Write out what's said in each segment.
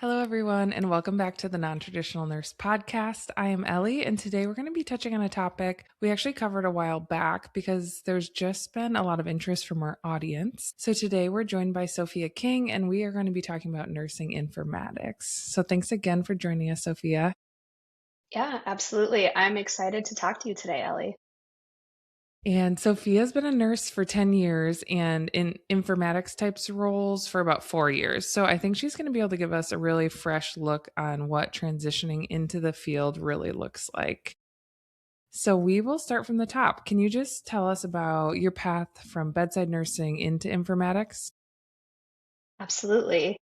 Hello, everyone, and welcome back to the Non-Traditional Nurse Podcast. I am Ellie, and today we're going to be touching on a topic we actually covered a while back because there's just been a lot of interest from our audience. So today we're joined by Sophia King, and we are going to be talking about nursing informatics. So thanks again for joining us, Sophia. Yeah, absolutely. I'm excited to talk to you today, Ellie. And Sophia's been a nurse for 10 years and in informatics types roles for about 4 years. So I think she's going to be able to give us a really fresh look on what transitioning into the field really looks like. So we will start from the top. Can you just tell us about your path from bedside nursing into informatics? Absolutely.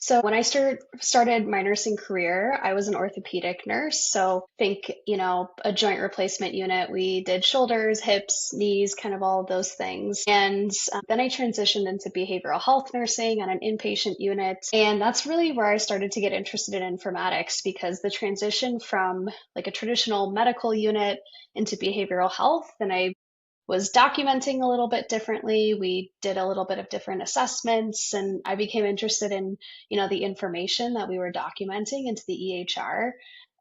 So when I started my nursing career, I was an orthopedic nurse. So think, a joint replacement unit. We did shoulders, hips, knees, kind of all of those things. And then I transitioned into behavioral health nursing on an inpatient unit. And that's really where I started to get interested in informatics because the transition from like a traditional medical unit into behavioral health, and I was documenting a little bit differently. We did a little bit of different assessments, and I became interested in, the information that we were documenting into the EHR.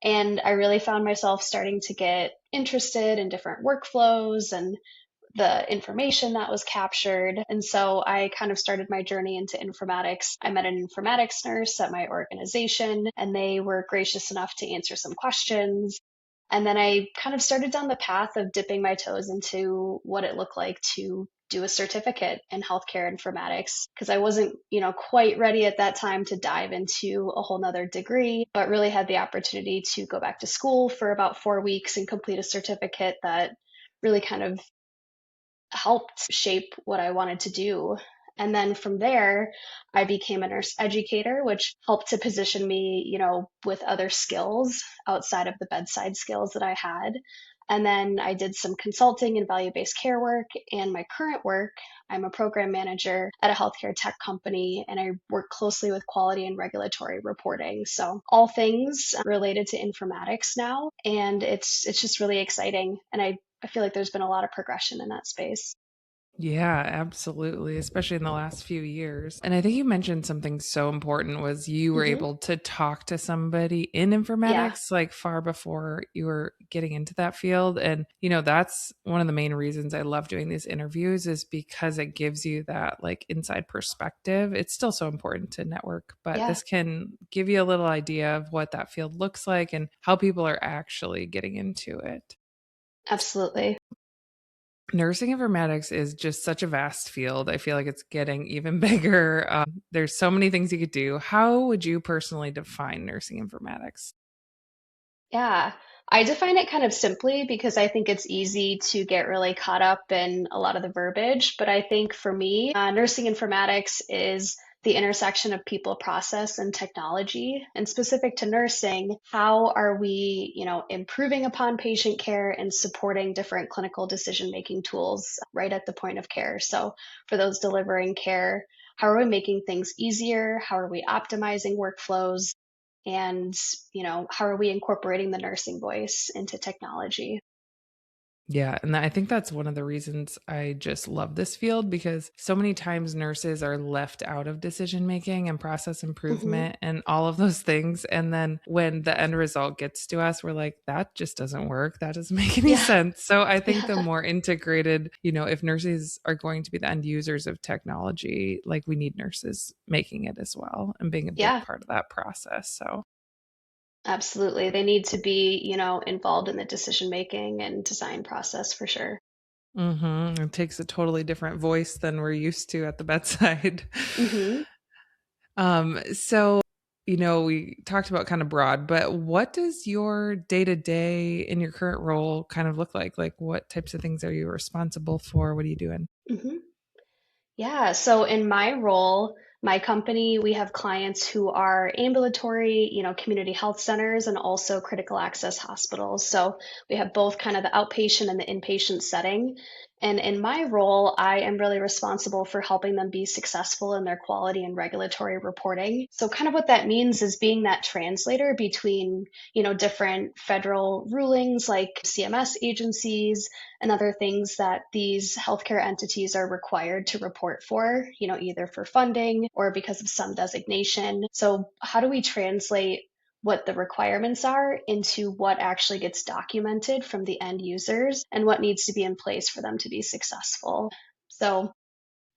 And I really found myself starting to get interested in different workflows and the information that was captured. And so I kind of started my journey into informatics. I met an informatics nurse at my organization, and they were gracious enough to answer some questions. And then I kind of started down the path of dipping my toes into what it looked like to do a certificate in healthcare informatics because I wasn't, quite ready at that time to dive into a whole nother degree, but really had the opportunity to go back to school for about 4 weeks and complete a certificate that really kind of helped shape what I wanted to do. And then from there, I became a nurse educator, which helped to position me, with other skills outside of the bedside skills that I had. And then I did some consulting and value based care work. And my current work, I'm a program manager at a healthcare tech company, and I work closely with quality and regulatory reporting. So all things related to informatics now. And it's just really exciting. And I feel like there's been a lot of progression in that space. Yeah, absolutely, especially in the last few years. And I think you mentioned something so important was you were Hmm. able to talk to somebody in Yeah. informatics like far before you were getting into that field. And that's one of the main reasons I love doing these interviews is because it gives you that like inside perspective. It's still so important to network, but Yeah. this can give you a little idea of what that field looks like and how people are actually getting into it. Absolutely. Nursing informatics is just such a vast field. I feel like it's getting even bigger. There's so many things you could do. How would you personally define nursing informatics? Yeah. I define it kind of simply because I think it's easy to get really caught up in a lot of the verbiage. But I think for me, nursing informatics is the intersection of people, process, and technology. And specific to nursing, how are we, improving upon patient care and supporting different clinical decision-making tools right at the point of care? So for those delivering care, how are we making things easier? How are we optimizing workflows? And how are we incorporating the nursing voice into technology? Yeah, and I think that's one of the reasons I just love this field because so many times nurses are left out of decision making and process Hmm. improvement and all of those things. And then when the end result gets to us, we're like, that just doesn't work. That doesn't make any Yeah. sense. So I think the Yeah. more integrated, if nurses are going to be the end users of technology, like we need nurses making it as well and being a big Yeah, part of that process. So absolutely. They need to be, involved in the decision making and design process for sure. it takes a totally different voice than we're used to at the bedside. Hmm. So we talked about kind of broad, but what does your day to day in your current role kind of look like? Like, what types of things are you responsible for? What are you doing? Hmm. Yeah. So in my role, my company, we have clients who are ambulatory, community health centers and also critical access hospitals. So we have both kind of the outpatient and the inpatient setting. And in my role, I am really responsible for helping them be successful in their quality and regulatory reporting. So kind of what that means is being that translator between, different federal rulings like CMS agencies and other things that these healthcare entities are required to report for, either for funding or because of some designation. So how do we translate what the requirements are into what actually gets documented from the end users and what needs to be in place for them to be successful. So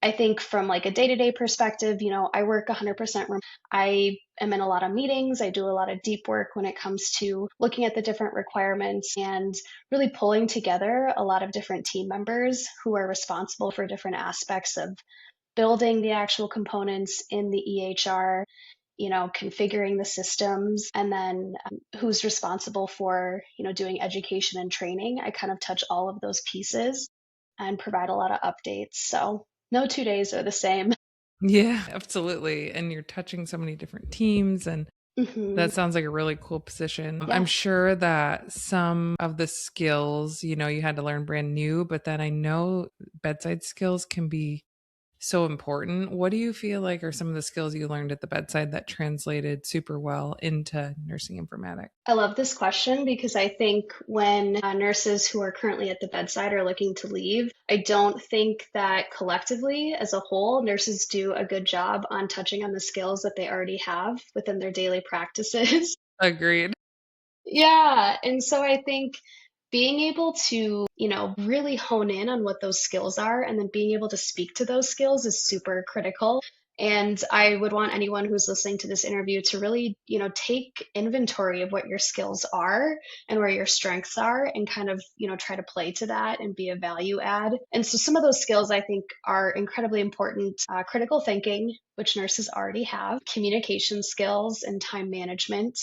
I think from like a day-to-day perspective, I work 100% remote. I am in a lot of meetings. I do a lot of deep work when it comes to looking at the different requirements and really pulling together a lot of different team members who are responsible for different aspects of building the actual components in the EHR, configuring the systems, and then who's responsible for, doing education and training. I kind of touch all of those pieces and provide a lot of updates. So no 2 days are the same. Yeah, absolutely. And you're touching so many different teams, and Hmm. that sounds like a really cool position. I'm Yeah. sure that some of the skills, you had to learn brand new, but then I know bedside skills can be so important. What do you feel like are some of the skills you learned at the bedside that translated super well into nursing informatics? I love this question because I think when nurses who are currently at the bedside are looking to leave, I don't think that collectively as a whole, nurses do a good job on touching on the skills that they already have within their daily practices. Agreed. Yeah. And so I think being able to, really hone in on what those skills are and then being able to speak to those skills is super critical. And I would want anyone who's listening to this interview to really, take inventory of what your skills are and where your strengths are and kind of, try to play to that and be a value add. And so some of those skills I think are incredibly important. Critical thinking, which nurses already have, communication skills and time management.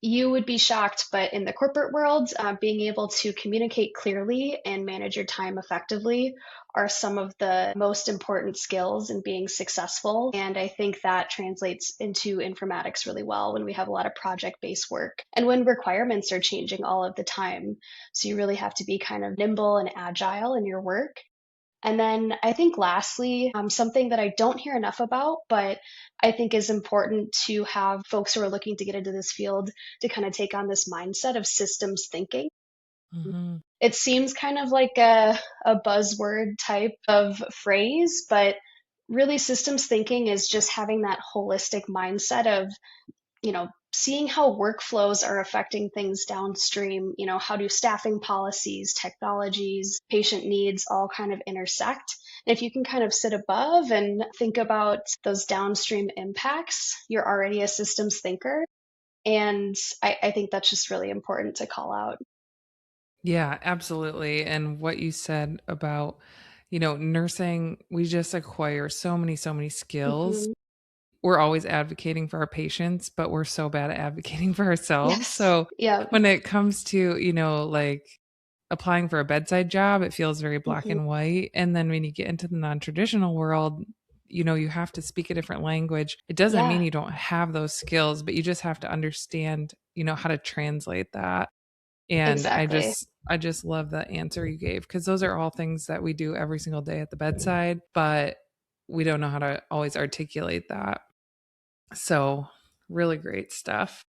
You would be shocked, but in the corporate world, being able to communicate clearly and manage your time effectively are some of the most important skills in being successful. And I think that translates into informatics really well when we have a lot of project based work and when requirements are changing all of the time. So you really have to be kind of nimble and agile in your work. And then I think lastly, something that I don't hear enough about, but I think is important to have folks who are looking to get into this field to kind of take on this mindset of systems thinking. Mhm. It seems kind of like a buzzword type of phrase, but really systems thinking is just having that holistic mindset of seeing how workflows are affecting things downstream. How do staffing policies, technologies, patient needs all kind of intersect? And if you can kind of sit above and think about those downstream impacts, you're already a systems thinker. And I think that's just really important to call out. Yeah, absolutely. And what you said about, nursing, we just acquire so many skills. Hmm. We're always advocating for our patients, but we're so bad at advocating for ourselves. Yes. So Yeah. when it comes to, like applying for a bedside job, it feels very black Hmm. and white. And then when you get into the non-traditional world, you have to speak a different language. It doesn't mean Yeah. you don't have those skills, but you just have to understand, how to translate that. And Exactly. I just love the answer you gave because those are all things that we do every single day at the bedside, but we don't know how to always articulate that. So, really great stuff.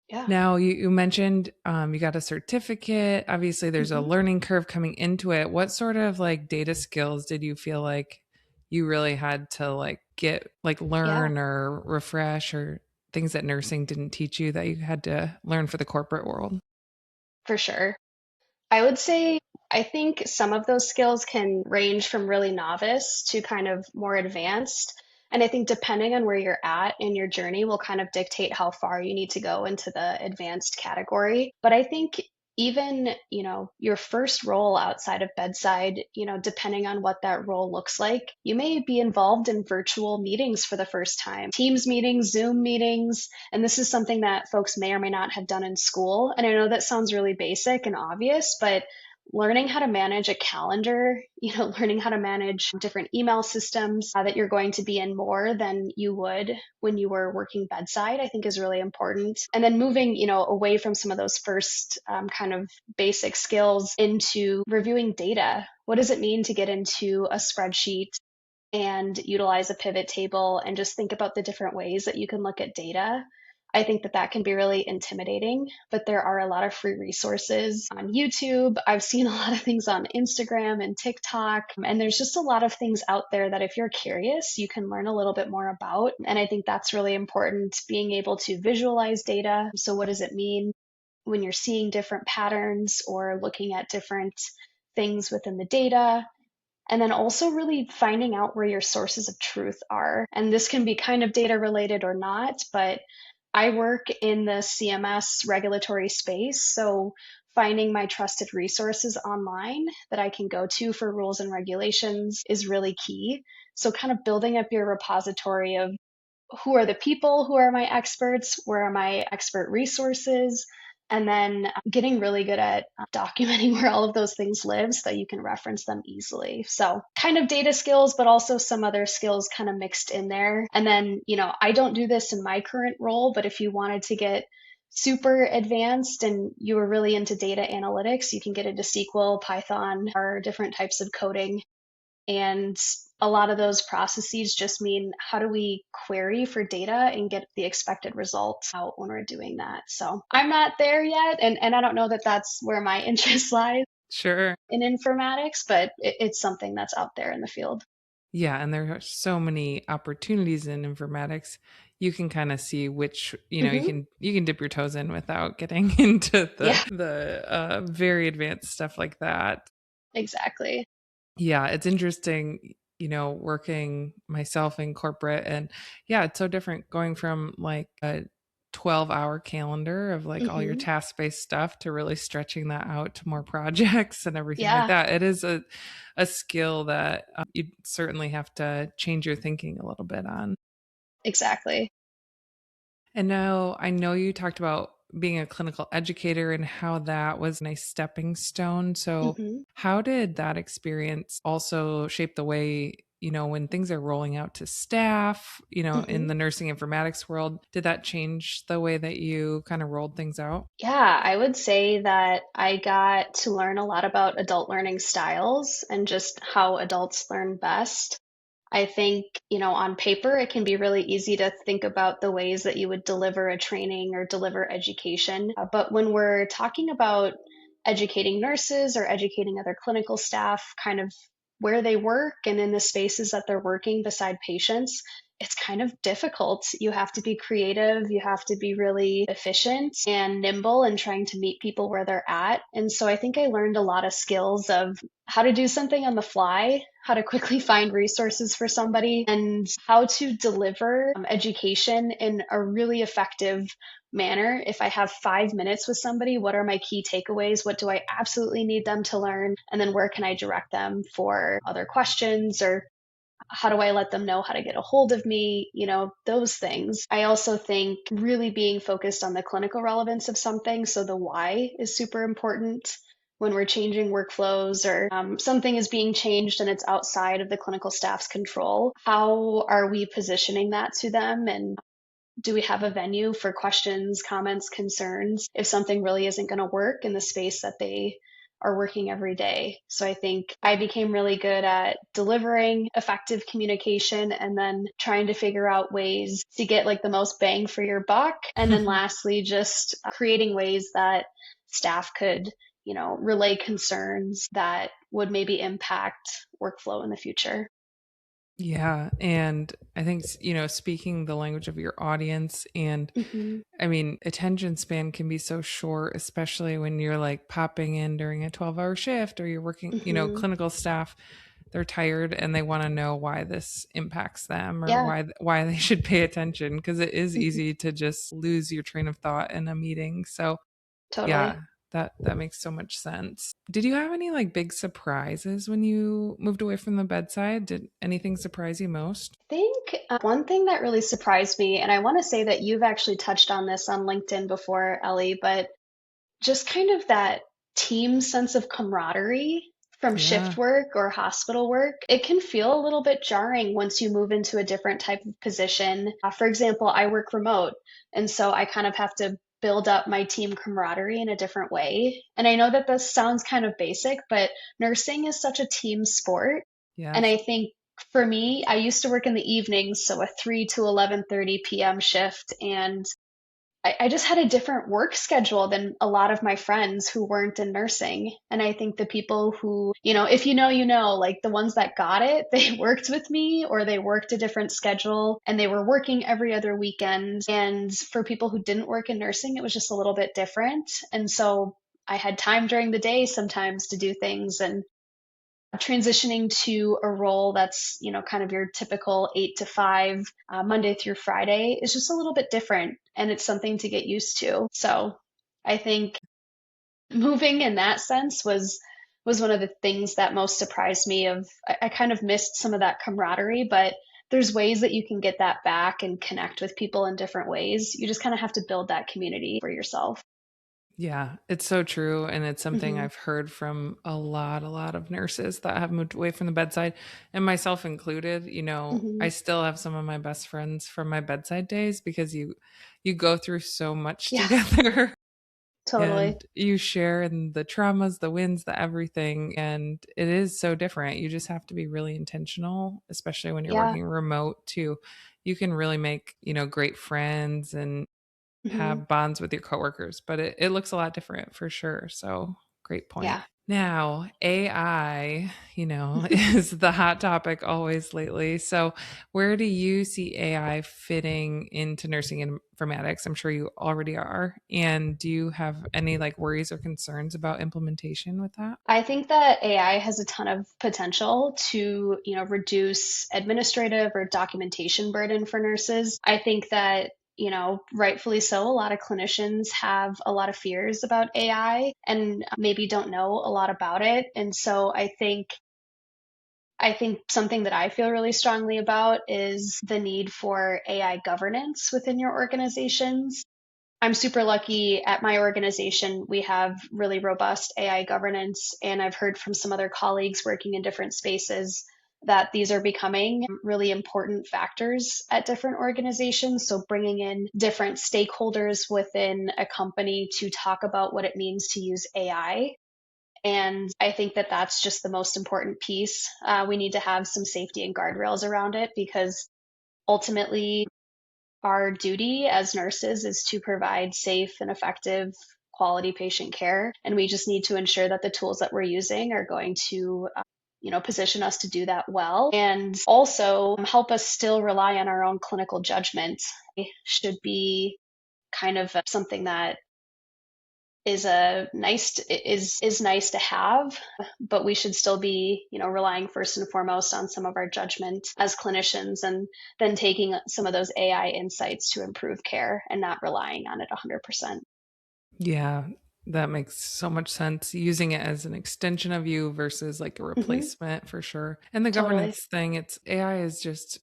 Yeah. Now, you mentioned you got a certificate. Obviously, there's a Hmm. learning curve coming into it. What sort of like data skills did you feel like you really had to like get, like Yeah, learn or refresh, or things that nursing didn't teach you that you had to learn for the corporate world? for sure. I would say I think some of those skills can range from really novice to kind of more advanced. And I think depending on where you're at in your journey will kind of dictate how far you need to go into the advanced category. But I think even, your first role outside of bedside, depending on what that role looks like, you may be involved in virtual meetings for the first time, Teams meetings, Zoom meetings, and this is something that folks may or may not have done in school. And I know that sounds really basic and obvious, but learning how to manage a calendar, learning how to manage different email systems that you're going to be in more than you would when you were working bedside, I think is really important. And then moving, away from some of those first kind of basic skills into reviewing data. What does it mean to get into a spreadsheet and utilize a pivot table and just think about the different ways that you can look at data? I think that that can be really intimidating, but there are a lot of free resources on YouTube. I've seen a lot of things on Instagram and TikTok, and there's just a lot of things out there that if you're curious, you can learn a little bit more about. And I think that's really important, being able to visualize data. So what does it mean when you're seeing different patterns or looking at different things within the data? And then also really finding out where your sources of truth are. And this can be kind of data related or not, but I work in the CMS regulatory space. So finding my trusted resources online that I can go to for rules and regulations is really key. So kind of building up your repository of who are the people who are my experts, where are my expert resources, and then getting really good at documenting where all of those things live so that you can reference them easily. So kind of data skills, but also some other skills kind of mixed in there. And then, I don't do this in my current role, but if you wanted to get super advanced and you were really into data analytics, you can get into SQL, Python, or different types of coding. And a lot of those processes just mean how do we query for data and get the expected results out when we're doing that. So I'm not there yet. And I don't know that that's where my interest lies Sure. in informatics, but it's something that's out there in the field. Yeah, and there are so many opportunities in informatics. You can kind of see which, you Hmm. can dip your toes in without getting into Yeah, the very advanced stuff like that. exactly. Yeah, it's interesting, working myself in corporate, and yeah, it's so different going from like a 12-hour calendar of like all your Hmm. task-based stuff to really stretching that out to more projects and everything like Yeah, that. It is a skill that you certainly have to change your thinking a little bit on. exactly. And now I know you talked about being a clinical educator and how that was a nice stepping stone. So, Hmm. how did that experience also shape the way, when things are rolling out to staff, in Hmm. the nursing informatics world? Did that change the way that you kind of rolled things out? Yeah, I would say that I got to learn a lot about adult learning styles and just how adults learn best. I think, on paper, it can be really easy to think about the ways that you would deliver a training or deliver education. But when we're talking about educating nurses or educating other clinical staff, kind of where they work and in the spaces that they're working beside patients, it's kind of difficult. You have to be creative, you have to be really efficient and nimble in trying to meet people where they're at. And so I think I learned a lot of skills of how to do something on the fly, how to quickly find resources for somebody, and how to deliver education in a really effective manner. If I have 5 minutes with somebody, what are my key takeaways? What do I absolutely need them to learn? And then where can I direct them for other questions, or how do I let them know how to get a hold of me? Those things. I also think really being focused on the clinical relevance of something. So the why is super important when we're changing workflows, or something is being changed and it's outside of the clinical staff's control. How are we positioning that to them? And do we have a venue for questions, comments, concerns if something really isn't going to work in the space that they are working every day? So I think I became really good at delivering effective communication and then trying to figure out ways to get like the most bang for your buck. And then lastly, just creating ways that staff could, relay concerns that would maybe impact workflow in the future. Yeah, and I think speaking the language of your audience, and Hmm. I mean, attention span can be so short, especially when you're like popping in during a 12-hour shift or you're working, Hmm. clinical staff, they're tired and they want to know why this impacts them or Yeah, why they should pay attention, because it is hmm, easy to just lose your train of thought in a meeting. So, totally. yeah, that makes so much sense. Did you have any like big surprises when you moved away from the bedside? Did anything surprise you most? Think one thing that really surprised me, and I want to say that you've actually touched on this on LinkedIn before, Ellie, but just kind of that. team sense of camaraderie from shift Yeah. work or hospital work, it can feel a little bit jarring once you move into a different type of position. For example, I work remote, and so I kind of have to build up my team camaraderie in a different way. And I know that this sounds kind of basic, but nursing is such a team sport. And Yes. I think for me, I used to work in the evenings, so a 3 to 11:30 p.m. shift, and I just had a different work schedule than a lot of my friends who weren't in nursing. And I think the people who, if you know, you know, like the ones that got it, they worked with me or they worked a different schedule and they were working every other weekend. And for people who didn't work in nursing, it was just a little bit different. And so I had time during the day sometimes to do things. And transitioning to a role that's kind of your typical 8 to 5 Monday through Friday is just a little bit different, and it's something to get used to. So I think moving in that sense was one of the things that most surprised me. Of I kind of missed some of that camaraderie, but there's ways that you can get that back and connect with people in different ways. You just kind of have to build that community for yourself. Yeah, it's so true, and it's something Hmm. I've heard from a lot of nurses that have moved away from the bedside, and myself included. I Hmm. still have some of my best friends from my bedside days because you go through so much Yeah, together totally. and you share in the traumas, the wins, the everything, and it is so different. You just have to be really intentional, especially when you're Yeah. working remote too. You can really make, great friends and Hmm. have bonds with your coworkers, but it looks a lot different for sure. So great point. Yeah. Now, AI, is the hot topic always lately. So, where do you see AI fitting into nursing and informatics? I'm sure you already are. And do you have any like worries or concerns about implementation with that? I think that AI has a ton of potential to, reduce administrative or documentation burden for nurses. I think that, rightfully so, a lot of clinicians have a lot of fears about AI and maybe don't know a lot about it. And so I think something that I feel really strongly about is the need for AI governance within your organizations. I'm super lucky at my organization. We have really robust AI governance, and I've heard from some other colleagues working in different spaces that these are becoming really important factors at different organizations. So, bringing in different stakeholders within a company to talk about what it means to use AI. And I think that that's just the most important piece. We need to have some safety and guardrails around it because ultimately, our duty as nurses is to provide safe and effective quality patient care. And we just need to ensure that the tools that we're using are going to, position us to do that well and also help us still rely on our own clinical judgment. It should be kind of something that is nice to have, but we should still be, relying first and foremost on some of our judgment as clinicians, and then taking some of those AI insights to improve care and not relying on it 100%. Yeah, that makes so much sense. Using it as an extension of you versus like a Hmm. replacement for sure. And the Totally. governance thing, it's AI is just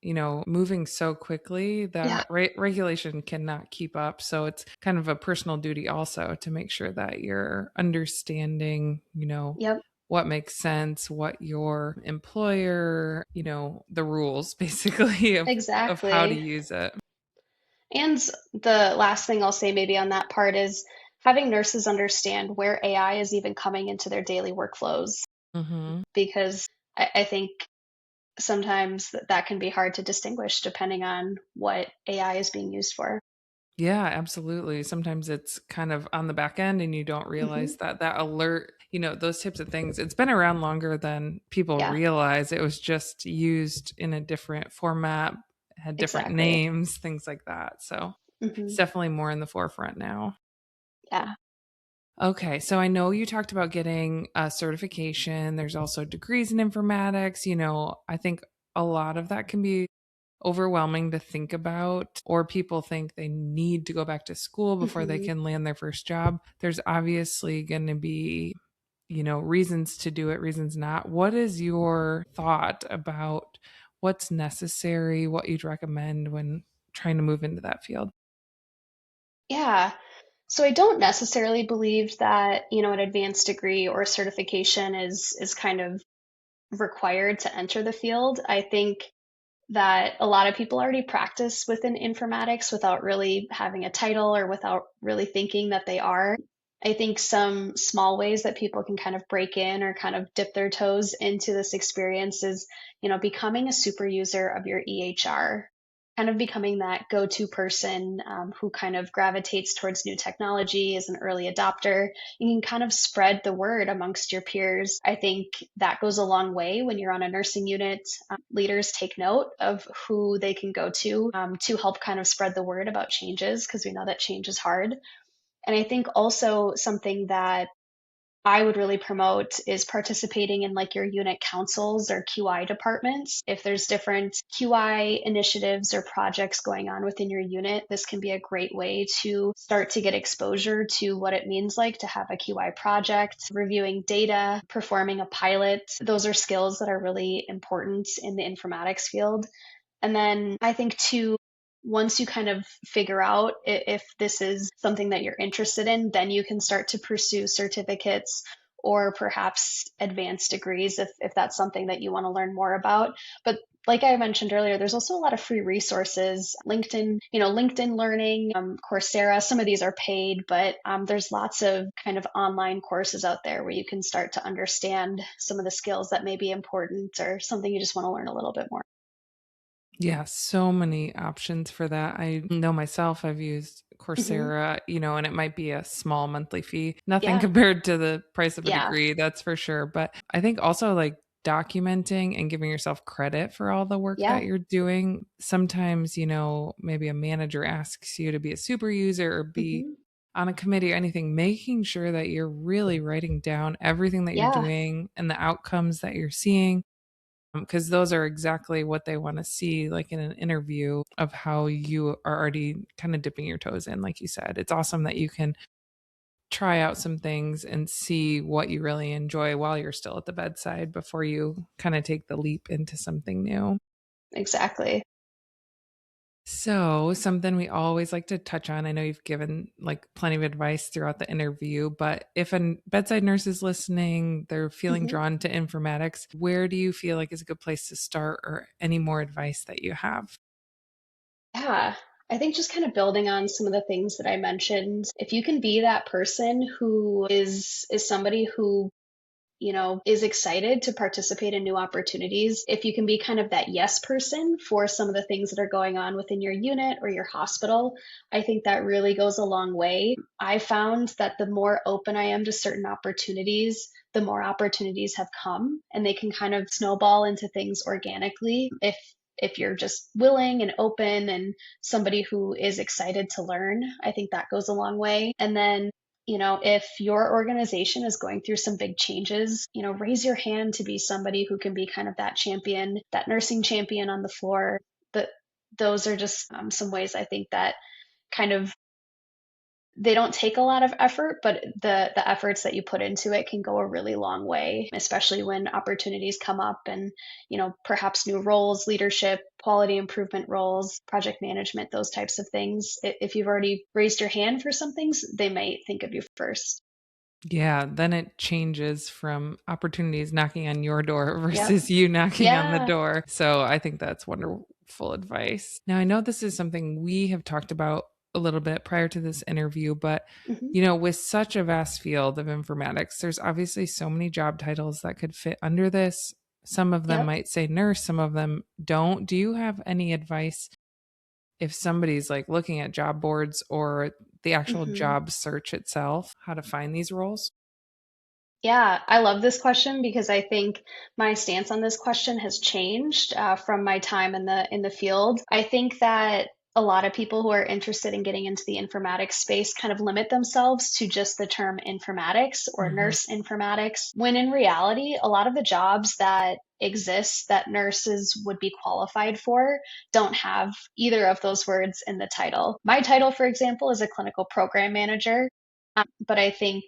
moving so quickly Yeah. that regulation cannot keep up. So it's kind of a personal duty also to make sure that you're understanding, Yep. what makes sense, what your employer, the rules basically of how to Exactly. use it. And the last thing I'll say maybe on that part is having nurses understand where AI is even coming into their daily workflows, Mhm. because I think sometimes that can be hard to distinguish depending on what AI is being used for. Yeah, absolutely. Sometimes it's kind of on the back end and you don't Hmm. realize that that alert, those types of things. It's been around longer than people Yeah, realize. It was just used in a different format, had different exactly. names, things like that. So it's Hmm. definitely more in the forefront now. Yeah. Okay, so I know you talked about getting a certification. There's also degrees in informatics. I think a lot of that can be overwhelming to think about, or people think they need to go back to school before they Hmm. can land their first job. There's obviously going to be, reasons to do it, reasons not. What is your thought about what's necessary, what you'd recommend when trying to move into that field? Yeah. So I don't necessarily believe that, an advanced degree or certification is kind of required to enter the field. I think that a lot of people already practice within informatics without really having a title or without really thinking that they are. I think some small ways that people can kind of break in or kind of dip their toes into this experience is, becoming a super user of your EHR, kind of becoming that go-to person who kind of gravitates towards new technology, is an early adopter. You can kind of spread the word amongst your peers. I think that goes a long way when you're on a nursing unit. Leaders take note of who they can go to help kind of spread the word about changes, because we know that change is hard. And I think also something that I would really promote is participating in like your unit councils or QI departments. If there's different QI initiatives or projects going on within your unit, this can be a great way to start to get exposure to what it means like to have a QI project, reviewing data, performing a pilot. Those are skills that are really important in the informatics field. And then I think too, once you kind of figure out if this is something that you're interested in, then you can start to pursue certificates or perhaps advanced degrees if that's something that you want to learn more about. But like I mentioned earlier, there's also a lot of free resources. LinkedIn Learning, Coursera, some of these are paid, but there's lots of kind of online courses out there where you can start to understand some of the skills that may be important or something you just want to learn a little bit more. Yeah, so many options for that. I know myself, I've used Hmm. Coursera, and it might be a small monthly fee. Nothing Yeah. compared to the price of a Yeah. degree, that's for sure. But I think also like documenting and giving yourself credit for all the work that Yeah. you're doing. Sometimes, maybe a manager asks you to be a super user or be Hmm. on a committee or anything, making sure that you're really writing down everything that you're Yeah. doing and the outcomes that you're seeing, because those are exactly what they want to see, like in an interview, of how you are already kind of dipping your toes in. Like you said, it's awesome that you can try out some things and see what you really enjoy while you're still at the bedside before you kind of take the leap into something new. Exactly. So, something we always like to touch on, I know you've given like plenty of advice throughout the interview, but if a bedside nurse is listening, they're feeling Hmm. drawn to informatics, where do you feel like is a good place to start, or any more advice that you have? Yeah. I think just kind of building on some of the things that I mentioned, if you can be that person who is somebody who is excited to participate in new opportunities. If you can be kind of that yes person for some of the things that are going on within your unit or your hospital, I think that really goes a long way. I found that the more open I am to certain opportunities, the more opportunities have come and they can kind of snowball into things organically if you're just willing and open and somebody who is excited to learn. I think that goes a long way. And then if your organization is going through some big changes, raise your hand to be somebody who can be kind of that champion, that nursing champion on the floor. But those are just some ways I think that kind of they don't take a lot of effort, but the efforts that you put into it can go a really long way, especially when opportunities come up and, perhaps new roles, leadership, quality improvement roles, project management, those types of things. If you've already raised your hand for some things, they might think of you first. Yeah, then it changes from opportunities knocking on your door Yep. versus you knocking on the Yeah. door. So I think that's wonderful advice. Now, I know this is something we have talked about a little bit prior to this interview, but Hmm. with such a vast field of informatics, there's obviously so many job titles that could fit under this. Some of them Yep. might say nurse, some of them don't. Do you have any advice if somebody's like looking at job boards or the actual Hmm. job search itself, how to find these roles? Yeah, I love this question because I think my stance on this question has changed from my time in the field. I think that a lot of people who are interested in getting into the informatics space kind of limit themselves to just the term informatics or Mhm. nurse informatics, when in reality, a lot of the jobs that exist that nurses would be qualified for don't have either of those words in the title. My title, for example, is a clinical program manager. But I think,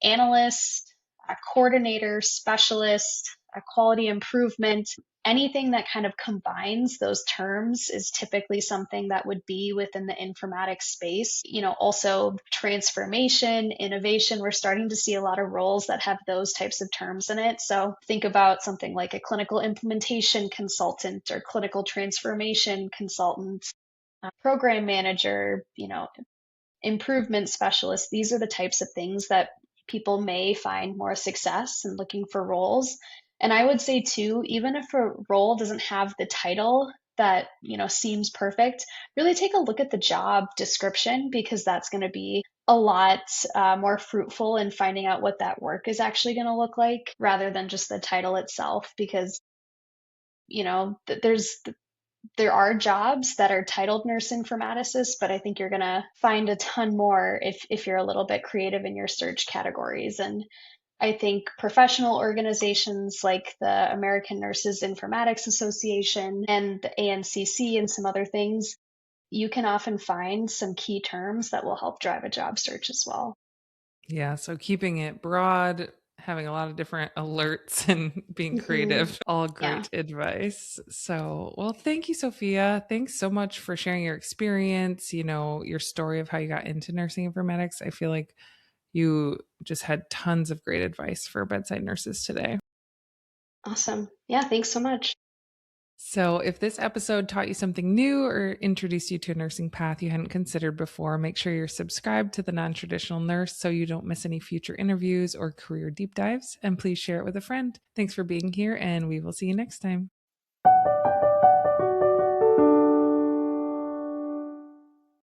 analyst, a coordinator, specialist, a quality improvement. anything that kind of combines those terms is typically something that would be within the informatics space. Also transformation, innovation, we're starting to see a lot of roles that have those types of terms in it. So think about something like a clinical implementation consultant or clinical transformation consultant, program manager, improvement specialists. These are the types of things that people may find more success in looking for roles. And I would say too, even if a role doesn't have the title that, seems perfect, really take a look at the job description, because that's going to be a lot more fruitful in finding out what that work is actually going to look like rather than just the title itself. Because, there are jobs that are titled nurse informaticist, but I think you're going to find a ton more if you're a little bit creative in your search categories. And I think professional organizations like the American Nurses Informatics Association and the ANCC and some other things, you can often find some key terms that will help drive a job search as well. Yeah, so keeping it broad, having a lot of different alerts and being Hmm. creative, all Yeah. great advice. So, well, thank you, Sophia. Thanks so much for sharing your experience, your story of how you got into nursing informatics. I feel like you just had tons of great advice for bedside nurses today. Awesome. Yeah. Thanks so much. So, if this episode taught you something new or introduced you to a nursing path you hadn't considered before, make sure you're subscribed to the Non Traditional Nurse so you don't miss any future interviews or career deep dives. And please share it with a friend. Thanks for being here, and we will see you next time.